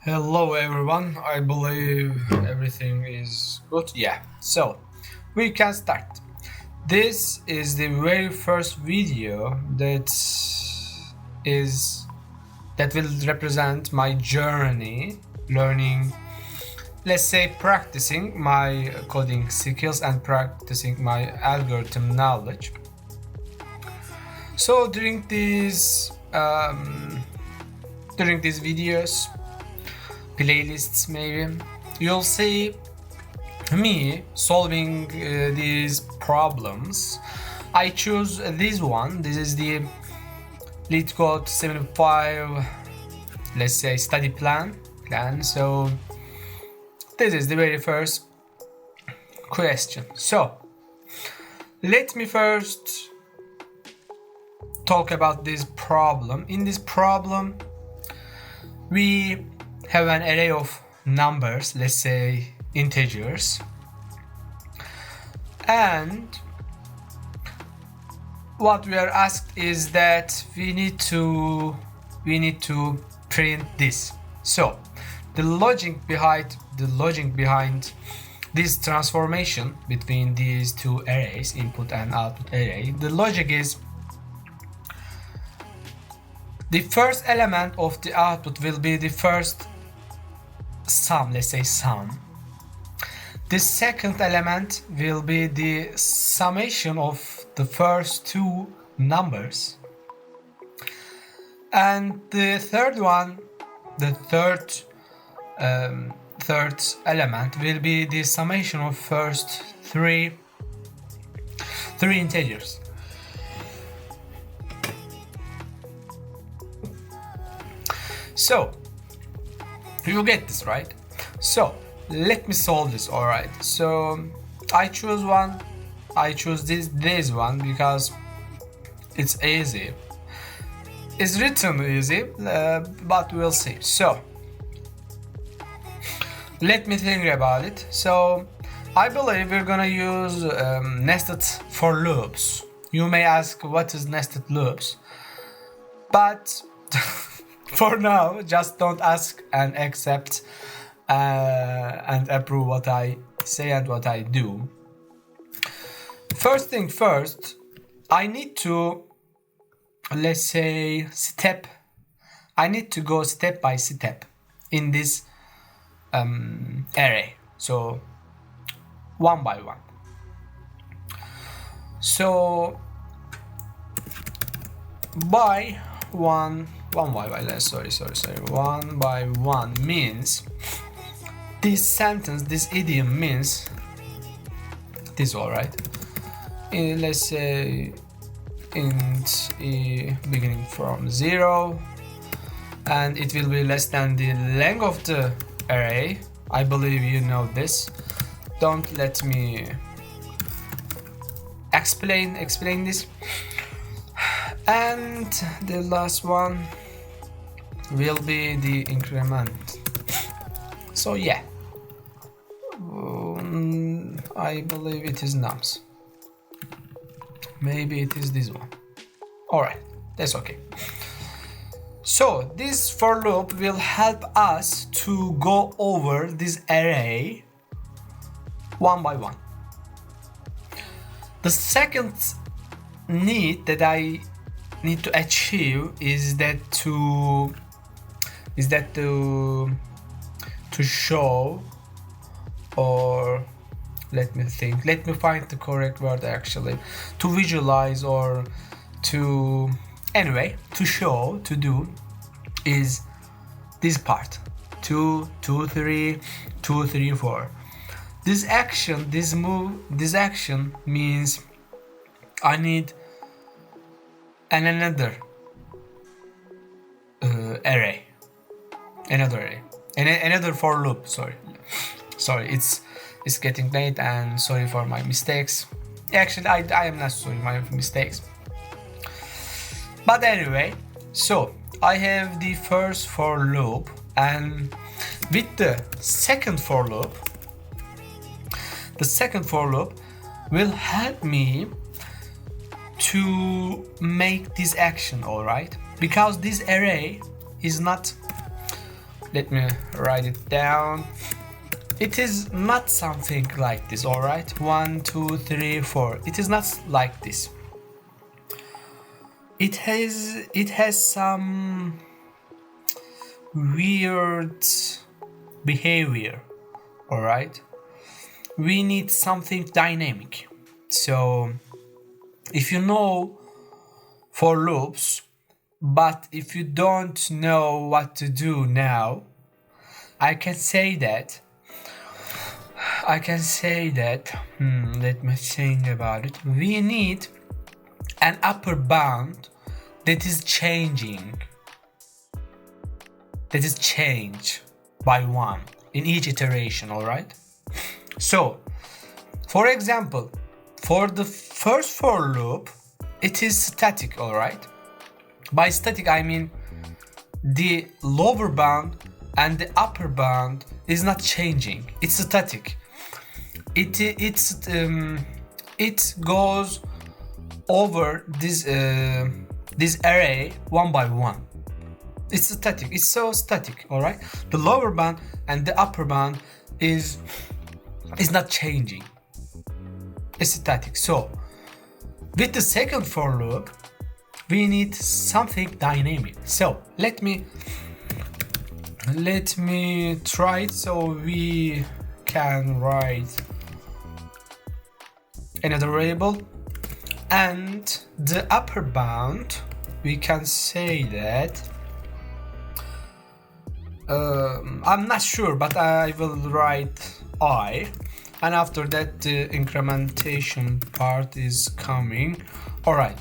Hello everyone, I believe everything is good. Yeah, so we can start. This is the very first video is that will represent my journey learning, let's say practicing my coding skills and practicing my algorithm knowledge. So during these videos, playlists maybe, you'll see me solving these problems. I choose this one. This is the Leetcode 75, let's say study plan. So this is the very first question. So let me first talk about this problem. In this problem, we have an array of numbers, let's say integers, and what we are asked is that we need to print this. So the logic behind this transformation between these two arrays, input and output array, the logic is the first element of the output will be the first sum, let's say sum. The second element will be the summation of the first two numbers. And the third one, the third element will be the summation of first three integers. So you get this, right? So let me solve this. All right, so I choose this one because it's easy. It's written easy, but we'll see. So let me think about it. So I believe we're gonna use nested for loops. You may ask, what is nested loops? But for now, just don't ask and accept and approve what I say and what I do. First thing first, I need to, let's say, I need to go step by step in this array. So one by one. So by one by one means this sentence, this idiom means this, all right? Let's say int e beginning from 0, and it will be less than the length of the array. I believe you know this. Don't let me explain this. And the last one will be the increment. So yeah, I believe it is nums. Maybe it is this one. Alright, that's okay. So this for loop will help us to go over this array one by one. The second need that I need to achieve is that to show, or let me find the correct word actually, to visualize, or to show, to do, is this part 2 2 3 2 3 4. This action means I need another array, another for loop. Sorry, it's getting late, and sorry for my mistakes. Actually, I am not sorry my mistakes. But anyway, so I have the first for loop, and with the second for loop will help me to make this action, all right? Because this array is not let me write it down. It is not something like this, all right? 1 2 3 4. It is not like this. It has some weird behavior, all right? We need something dynamic. So if you know for loops, but if you don't know what to do now, I can say that let me think about it. We need an upper bound that is changing, that is changed by 1 in each iteration, all right? So for example, for the first for loop, it is static, all right? By static I mean the lower bound and the upper bound is not changing. It's static. It goes over this array one by one. It's static. It's so static, all right? The lower bound and the upper bound is not changing. It's static. So with the second for loop, we need something dynamic. So let me try it so we can write another variable, and the upper bound we can say that I'm not sure, but I will write I, and after that the incrementation part is coming. All right,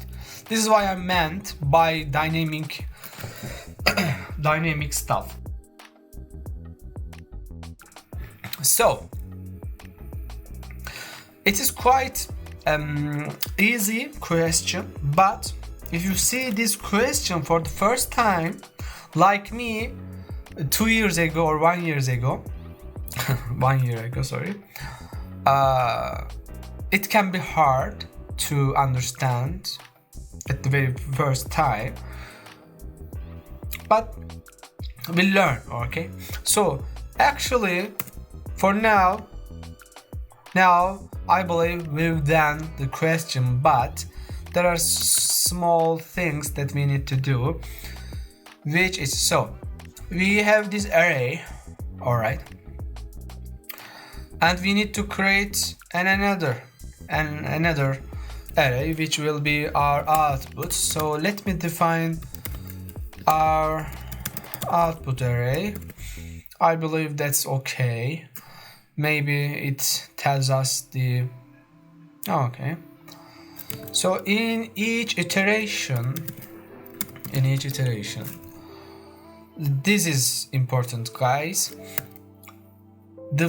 this is what I meant by dynamic dynamic stuff. So it is quite easy question, but if you see this question for the first time, like me 2 years ago or 1 year ago 1 year ago, sorry, it can be hard to understand at the very first time, but we learn, okay? So actually for now I believe we've done the question, but there are small things that we need to do, which is, so we have this array, all right, and we need to create another array which will be our output. So let me define our output array. I believe that's okay. Maybe it tells us the, okay. So in each iteration, this is important, guys. The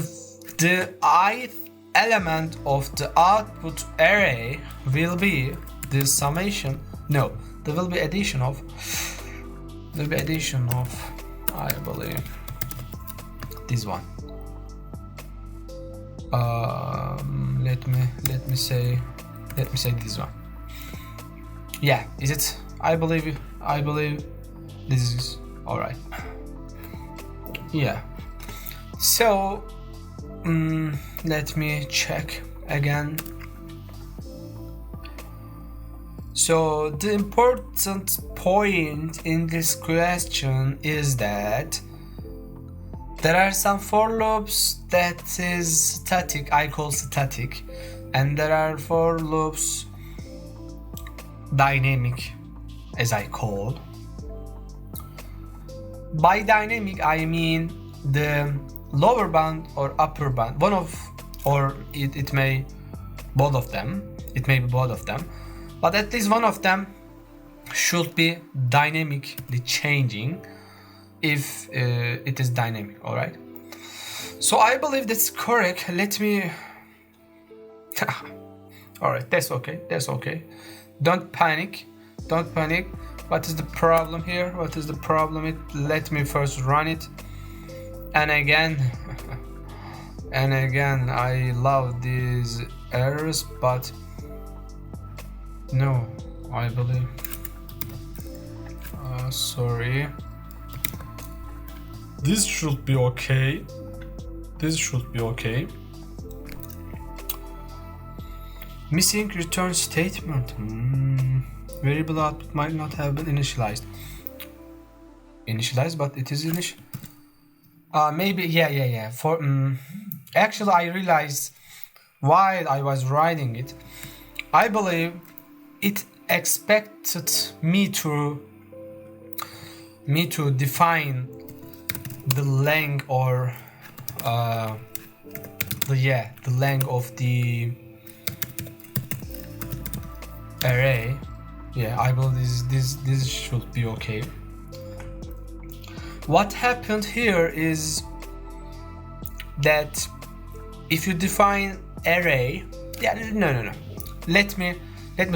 ith element of the output array will be the summation. No, there will be addition of. I believe this one. Let me say this one. Yeah, is it? I believe this is all right. Yeah. So let me check again. So the important point in this question is that there are some for loops that is static, I call static, and there are for loops dynamic, as I call. By dynamic I mean the lower bound or upper bound, one of, or it may both of them, it may be both of them, but at least one of them should be dynamically changing if it is dynamic, all right? So I believe that's correct. Let me all right, that's okay. Don't panic. What is the problem here? Let me first run it, and again I love these errors, but no, I believe sorry. This should be okay. This should be okay. Missing return statement. Variable output might not have been initialized. But it is initial. Maybe yeah. For actually, I realized while I was writing it, I believe it expected me to define the length or the length of the array. Yeah, I believe this should be okay. What happened here is that if you define array, no. Let me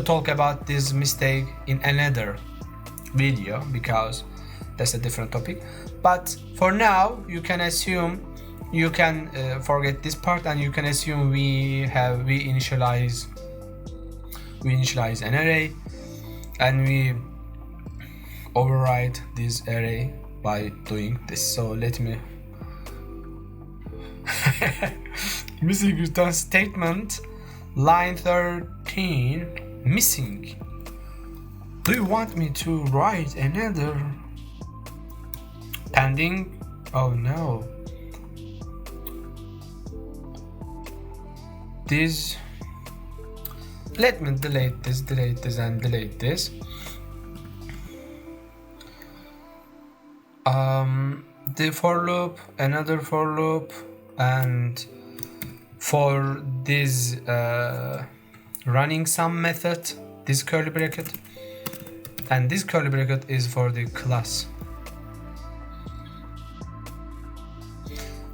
talk about this mistake in another video because that's a different topic. But for now, you can assume, you can forget this part, and you can assume we initialize an array, and we override this array by doing this. So let me missing return statement, line 13, missing. Do you want me to write another pending? Oh no. This, let me delete this and delete this. The for loop, another for loop, and for this running some method, this curly bracket, and this curly bracket is for the class.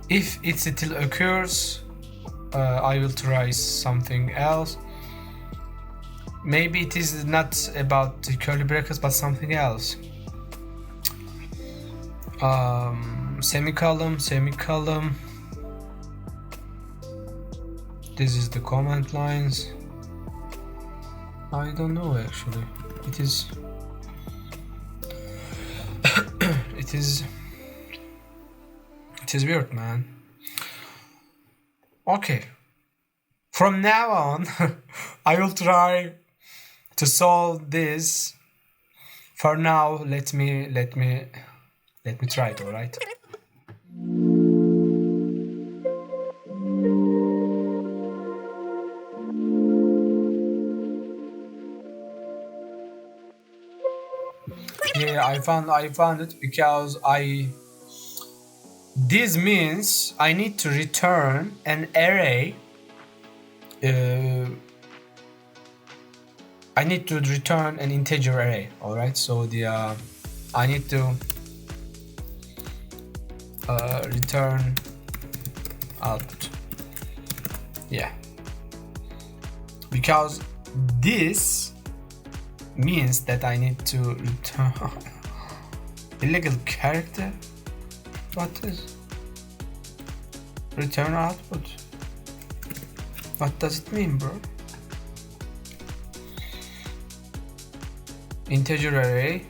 If it still occurs, I will try something else. Maybe it is not about the curly brackets but something else. Semicolon. This is the comment lines. I don't know actually. It is weird, man. Okay. From now on, I will try to solve this. For now, let me try it, all right? Yeah, I found it because this means I need to return an array. I need to return an integer array, all right? So I need to return output. Yeah, because this means that I need to return illegal character. What is return output? What does it mean, bro? Integer array.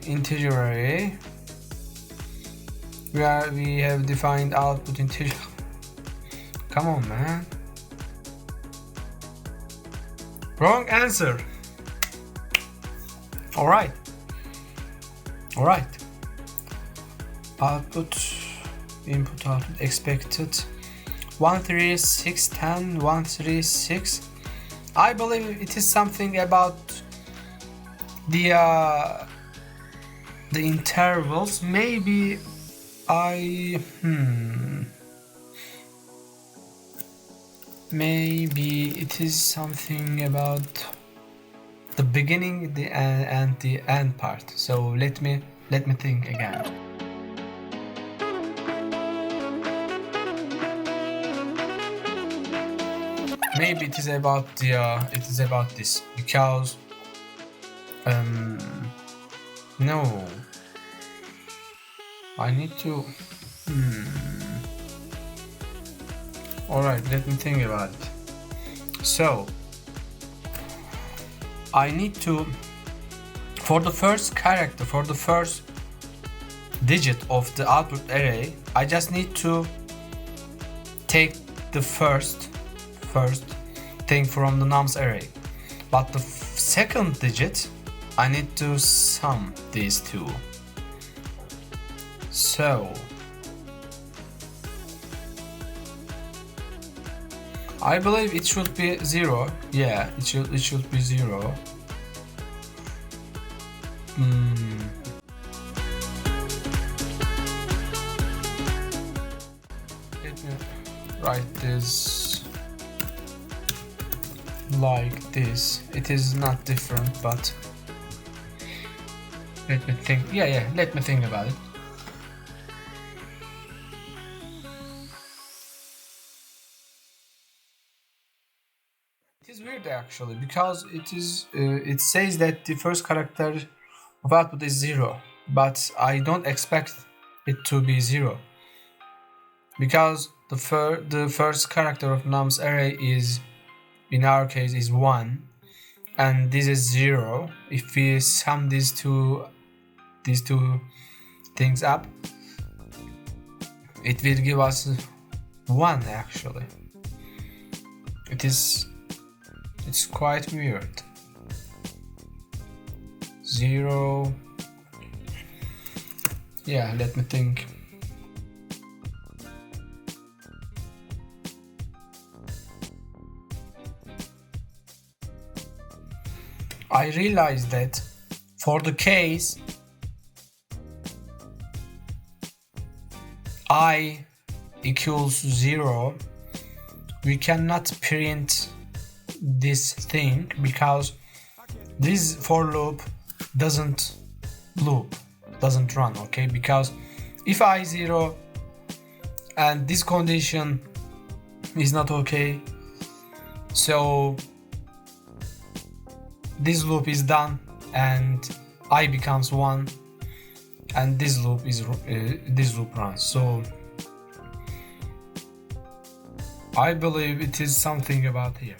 We have defined output integer. Come on, man. Wrong answer. All right. Input output expected 13610 136. I believe it is something about the intervals. Maybe maybe it is something about the beginning, and the end part. So let me think again. Maybe it is about this, because no, I need to alright, let me think about it. So I need to, for the first character, for the first digit of the output array, I just need to take the first thing from the nums array. But the second digit, I need to sum these two. So I believe it should be 0. Yeah, it should be 0. Let me write this like this. It is not different, but let me think. Yeah, let me think about it. It is weird actually, because it says that the first character of output is 0, but I don't expect it to be 0, because the first character of nums array is, in our case, is 1, and this is 0. If we sum these two things up, it will give us 1 actually. It's quite weird. 0. Yeah, let me think. I realized that for the case I equals 0, we cannot print this thing, because this for loop doesn't run, okay? Because if I 0 and this condition is not okay, so this loop is done and I becomes 1, and this loop runs. So I believe it is something about here.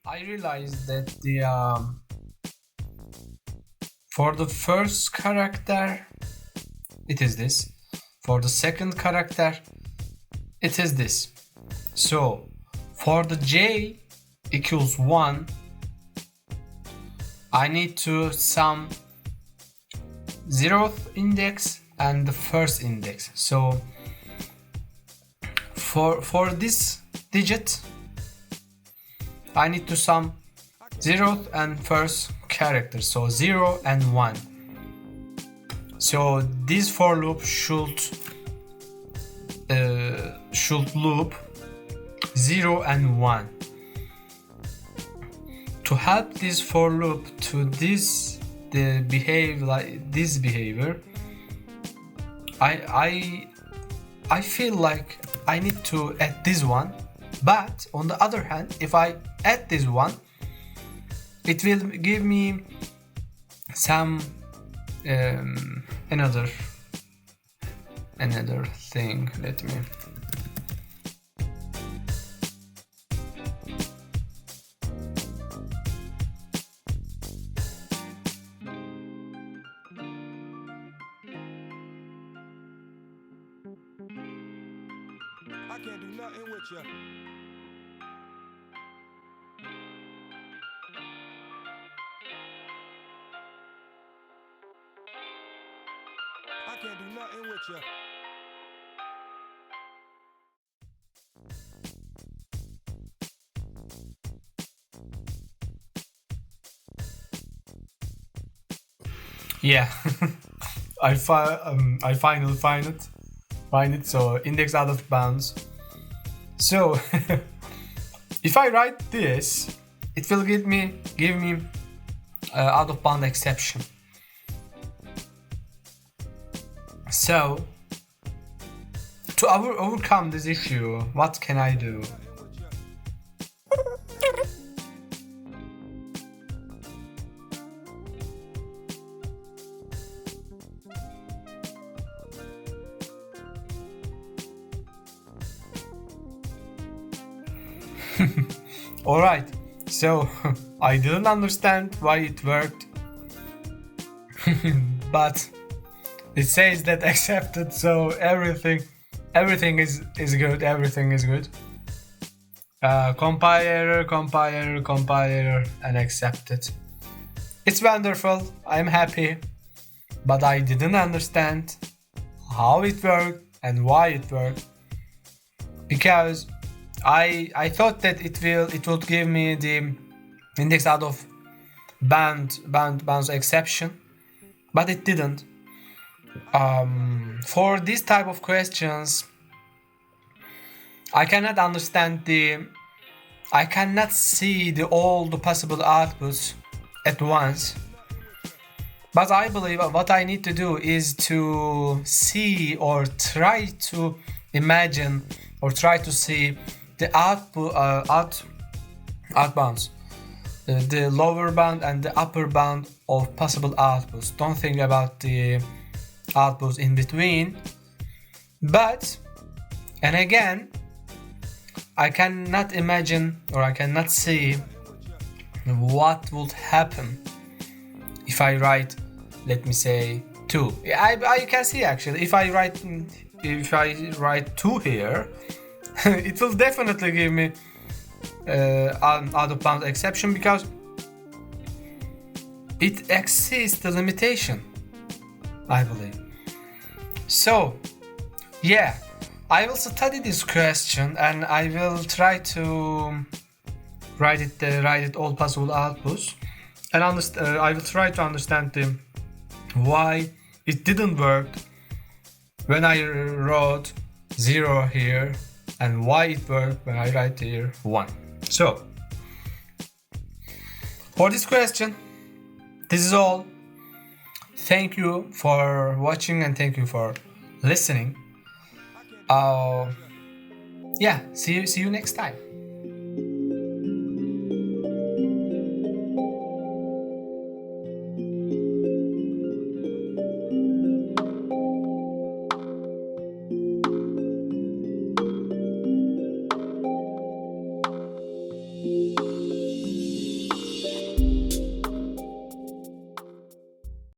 I realized that for the first character it is this, for the second character it is this. So for the j equals 1, I need to sum 0th index and the first index. So for this digit, I need to sum 0th and first character, so 0 and 1. So this for loop should loop 0 and 1. To help this for loop to behave like this behavior, I feel like I need to add this one. But on the other hand, if I add this one, it will give me some another thing. Let me. I can't do nothing with you. I can't do nothing with you. Yeah, I finally find it. So index out of bounds. So if I write this, it will give me out of bound exception. So to overcome this issue, what can I do? Alright, so I didn't understand why it worked, but it says that accepted, so everything is good, everything is good. Compile error, and accepted. It's wonderful, I'm happy, but I didn't understand how it worked and why it worked, because I thought that it would give me the index out of bounds exception, but it didn't. For this type of questions, I cannot see all the possible outputs at once. But I believe what I need to do is to see or try to imagine or try to see the outbounds, the lower bound and the upper bound of possible outputs. Don't think about the outputs in between. But, and again, I cannot imagine or I cannot see what would happen if I write, let me say, 2. I can see actually if I write 2 here, it will definitely give me an out of bounds exception because it exceeds the limitation, I believe. So yeah, I will study this question and I will try to write it all possible outputs, and I will try to understand why it didn't work when I wrote 0 here and why it worked when I write here 1. So for this question, this is all. Thank you for watching and thank you for listening. Yeah, see you next time.